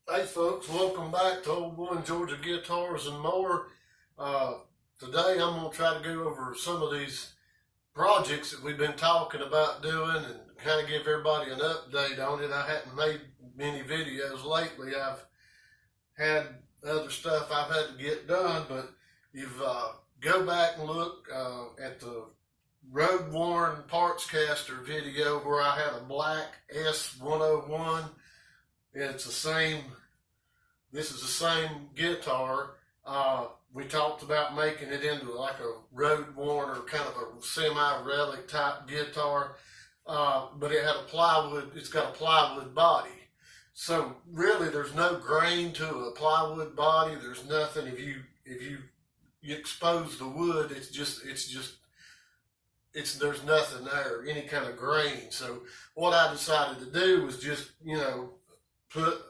Hey folks, welcome back to Old Boy in Georgia Guitars and More. Today I'm going to try to go over some of these projects that we've been talking about doing and kind of give everybody an update on it. I hadn't made many videos lately. I've had other stuff I've had to get done, but you've go back and look at the road worn Partscaster video where I had a black S101. It's the same. This is the same guitar. We talked about making it into like a road worn or kind of a semi-relic type guitar, but it had a plywood. It's got a plywood body. So really, there's no grain to a plywood body. There's nothing. If you expose the wood, there's nothing there, any kind of grain. So what I decided to do was just put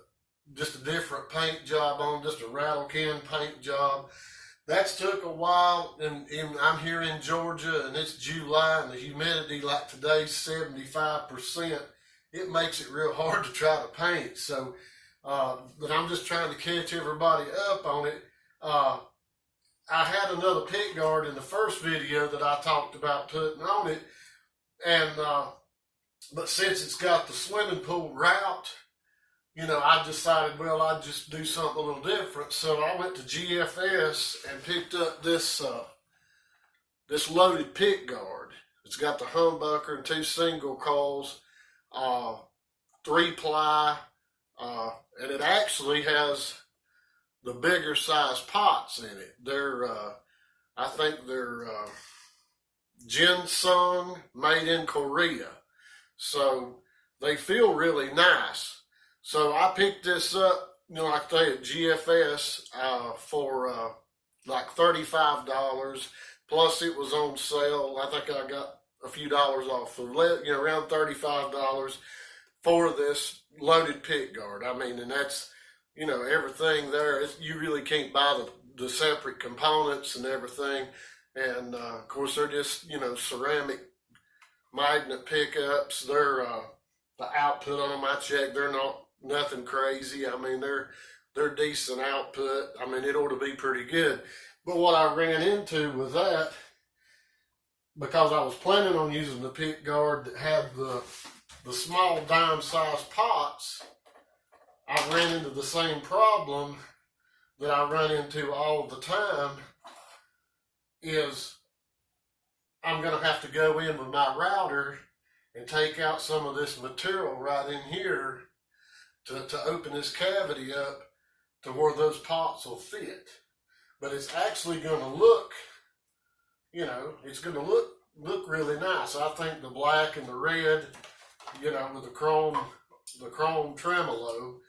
just a different paint job on, just a rattle can paint job. That's took a while, and I'm here in Georgia, and it's July, and the humidity, like today's 75%. It makes it real hard to try to paint. So, but I'm just trying to catch everybody up on it. I had another Pickguard in the first video that I talked about putting on it, and but since it's got the swimming pool route, I decided, well, I'd just do something a little different. So I went to GFS and picked up this this loaded Pickguard. It's got the humbucker and 2 single coils, 3-ply, and it actually has the bigger size pots in it. They're, I think they're ginseng made in Korea. So they feel really nice. So I picked this up, like I say, at GFS for like $35. Plus it was on sale. I think I got a few dollars off. So, around $35 for this loaded Pickguard. I mean, and that's, everything there. You really can't buy the separate components and everything. And of course, they're just, ceramic magnet pickups. They're the output on them, I checked, they're nothing crazy. I mean, they're decent output. I mean, it ought to be pretty good. But what I ran into with that, because I was planning on using the Pickguard that had the small dime size pots, I ran into the same problem that I run into all the time, is I'm going to have to go in with my router and take out some of this material right in here to open this cavity up to where those pots will fit. But it's actually going to look, it's going to look really nice. I think the black and the red, with the chrome tremolo,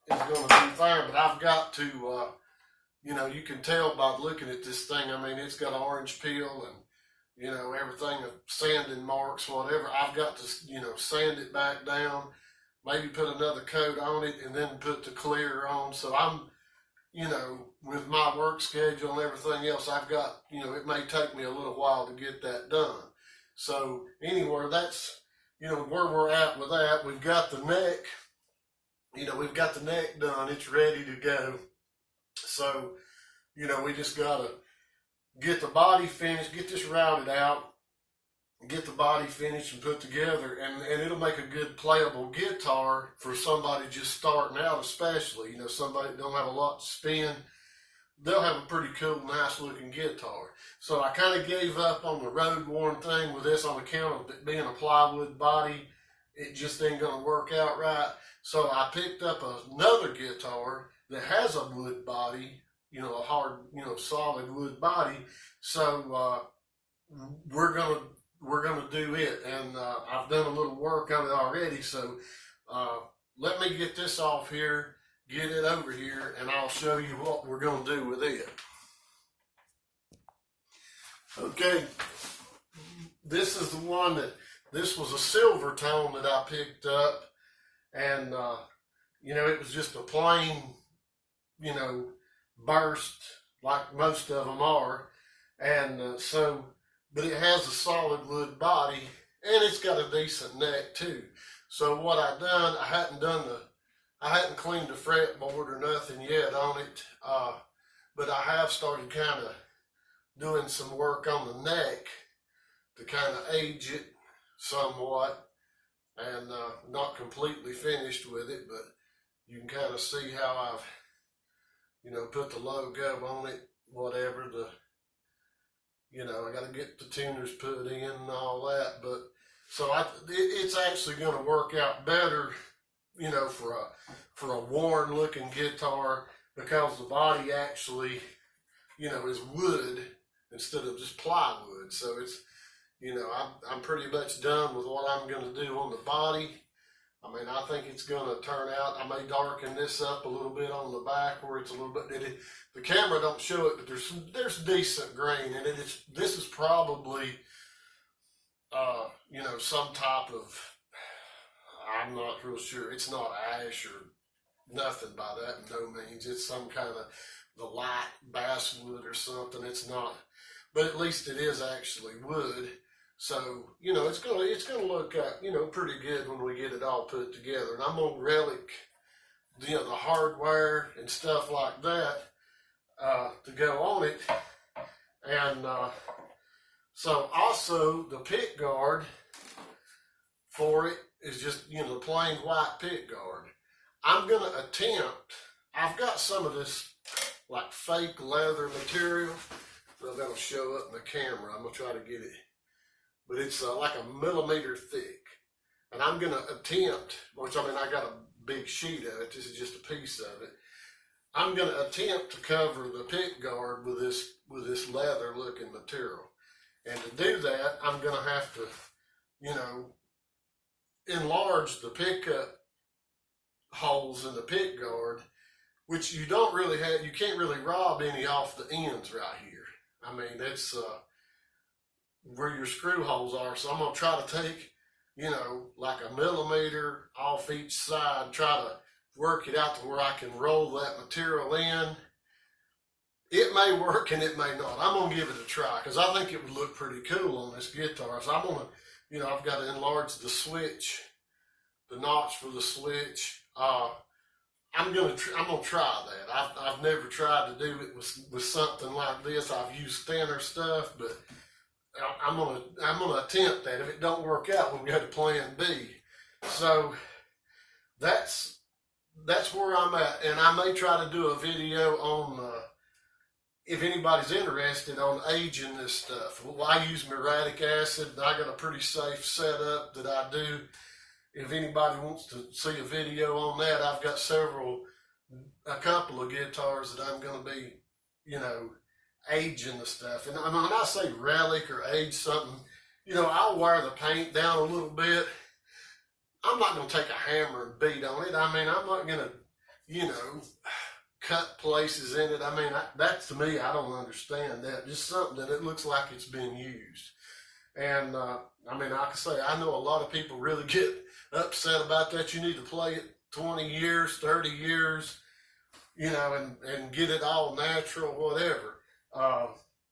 is going to be fine. But I've got to, you can tell by looking at this thing. I mean, it's got orange peel and, everything, sanding marks, whatever. I've got to, sand it back down, maybe put another coat on it, and then put the clear on. So I'm, with my work schedule and everything else, I've got, it may take me a little while to get that done. So anyway, that's, where we're at with that. We've got the neck, we've got the neck done. It's ready to go. So, we just got to get the body finished, get this routed out, get the body finished and put together, and it'll make a good playable guitar for somebody just starting out, especially, somebody that don't have a lot to spend. They'll have a pretty cool, nice looking guitar. So I kind of gave up on the road worn thing with this on account of it being a plywood body. It just ain't going to work out right. So I picked up another guitar that has a wood body, a hard, solid wood body. So we're gonna do it, and I've done a little work on it already. So let me get this off here, get it over here, and I'll show you what we're gonna do with it. Okay, this is the one this was a silver tone that I picked up, and it was just a plain, burst like most of them are, and but it has a solid wood body, and it's got a decent neck too. So what I hadn't done I hadn't cleaned the fretboard or nothing yet on it, but I have started kind of doing some work on the neck to kind of age it somewhat, and not completely finished with it, but you can kind of see how I've, put the logo on it, whatever, I got to get the tuners put in and all that, but so it's actually going to work out better, for a worn looking guitar, because the body actually, is wood instead of just plywood. So it's, I'm pretty much done with what I'm going to do on the body. I mean, I think it's going to turn out. I may darken this up a little bit on the back where it's a little bit. The camera don't show it, but there's decent grain in it. This is probably, some type of. I'm not real sure. It's not ash or nothing by that. No means. It's some kind of the light basswood or something. It's not, but at least it is actually wood. So, it's gonna look pretty good when we get it all put together. And I'm gonna relic the hardware and stuff like that to go on it. And so also the pickguard for it is just the plain white pickguard. I'm gonna attempt. I've got some of this like fake leather material. So that'll show up in the camera. I'm gonna try to get it. But it's like a millimeter thick. And I'm going to attempt, I got a big sheet of it. This is just a piece of it. I'm going to attempt to cover the pickguard with this leather looking material. And to do that, I'm going to have to, enlarge the pickup holes in the pickguard, which you don't really have, you can't really rob any off the ends right here. I mean, that's, where your screw holes are. So I'm going to try to take, like a millimeter off each side, try to work it out to where I can roll that material in. It may work and it may not. I'm going to give it a try because I think it would look pretty cool on this guitar. So I'm going to, I've got to enlarge the switch, the notch for the switch. I'm going to try that. I've never tried to do it with something like this. I've used thinner stuff, but I'm gonna attempt that. If it don't work out, we'll go to plan B. So that's where I'm at, and I may try to do a video on if anybody's interested on aging this stuff. Well, I use muriatic acid. I got a pretty safe setup that I do. If anybody wants to see a video on that, I've got a couple of guitars that I'm going to be, aging the stuff. And when I say relic or age something, I'll wear the paint down a little bit. I'm not going to take a hammer and beat on it. I mean, I'm not going to, cut places in it. I mean, that to me, I don't understand that. Just something that it looks like it's been used. And, like I say, I know a lot of people really get upset about that. You need to play it 20 years, 30 years, and get it all natural, whatever.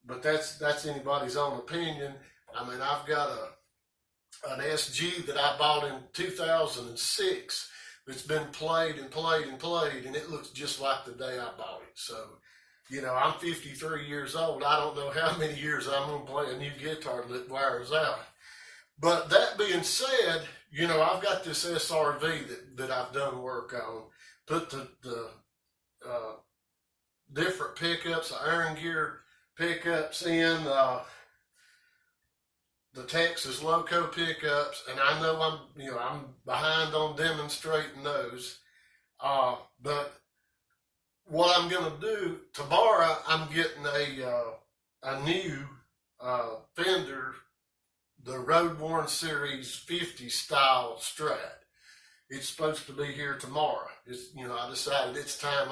But that's anybody's own opinion. I mean, I've got an SG that I bought in 2006 that's been played and played and played, and it looks just like the day I bought it. So, I'm 53 years old. I don't know how many years I'm going to play a new guitar that wears out. But that being said, I've got this SRV that I've done work on. Put the different pickups, the iron gear pickups in, the Texas Loco pickups, and I know I'm behind on demonstrating those. But what I'm gonna do tomorrow, I'm getting a new Fender, the Road Worn Series 50 style Strat. It's supposed to be here tomorrow. I decided it's time.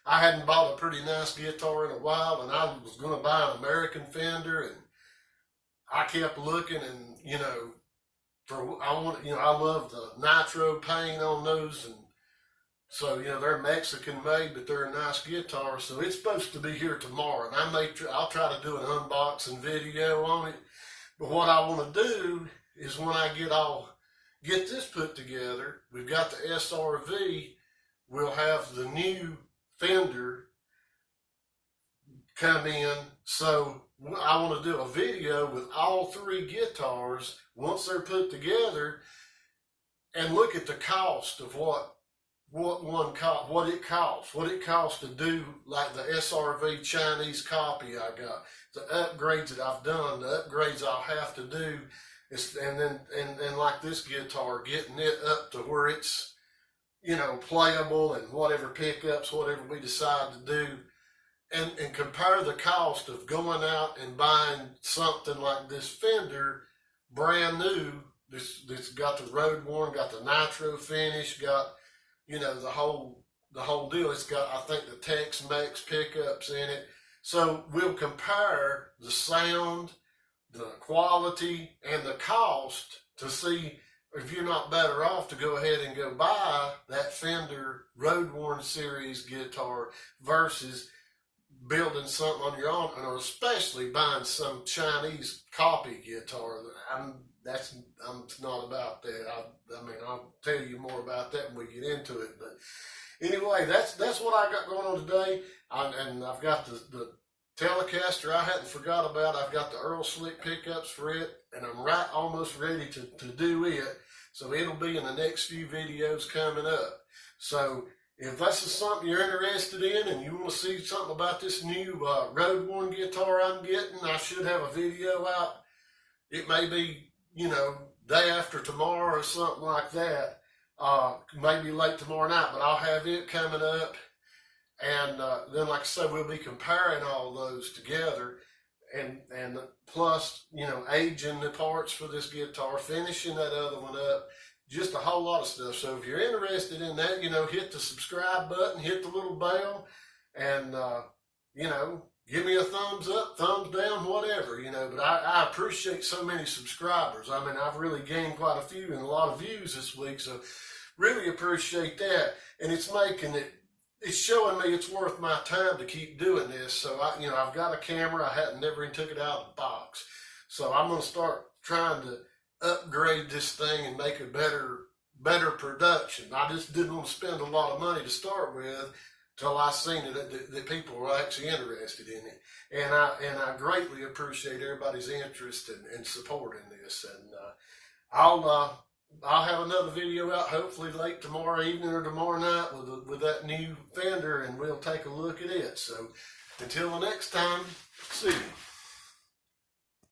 I hadn't bought a pretty nice guitar in a while, and I was going to buy an American Fender, and I kept looking, and I love the nitro paint on those, and so they're Mexican made, but they're a nice guitar. So it's supposed to be here tomorrow, and I'll try to do an unboxing video on it. But what I want to do is when I get this put together, we've got the SRV have the new fender come in. So I want to do a video with all three guitars once they're put together and look at the cost of what it costs to do like the SRV Chinese copy I got, the upgrades that I've done, the upgrades I'll have to do, and like this guitar, getting it up to where it's, you know, playable and whatever pickups, whatever we decide to do, and compare the cost of going out and buying something like this Fender, brand new, this got the road worn, got the nitro finish, got, you know, the whole deal. It's got, I think, the Tex-Mex pickups in it. So we'll compare the sound, the quality, and the cost to see if you're not better off to go ahead and go buy that Fender Road Worn Series guitar versus building something on your own, or especially buying some Chinese copy guitar. I'm not about that. I mean, I'll tell you more about that when we get into it. But anyway, that's what I got going on today. And I've got the Telecaster I hadn't forgot about. I've got the Earl Slick pickups for it, and I'm almost ready to do it. So it'll be in the next few videos coming up. So if this is something you're interested in and you want to see something about this new road worn guitar I'm getting, I should have a video out. It may be, you know, day after tomorrow or something like that. Maybe late tomorrow night, but I'll have it coming up. And then, like I said, we'll be comparing all those together, and plus, you know, aging the parts for this guitar, finishing that other one up, just a whole lot of stuff. So if you're interested in that, you know, hit the subscribe button, hit the little bell, and, you know, give me a thumbs up, thumbs down, whatever, you know. But I appreciate so many subscribers. I mean, I've really gained quite a few and a lot of views this week, so really appreciate that. And it's showing me it's worth my time to keep doing this. So, you know, I've got a camera. I never even took it out of the box. So I'm going to start trying to upgrade this thing and make a better production. I just didn't want to spend a lot of money to start with till I seen that people were actually interested in it. And I greatly appreciate everybody's interest and support in this. And I'll have another video out hopefully late tomorrow evening or tomorrow night with that new Fender, and we'll take a look at it. So until the next time, see you.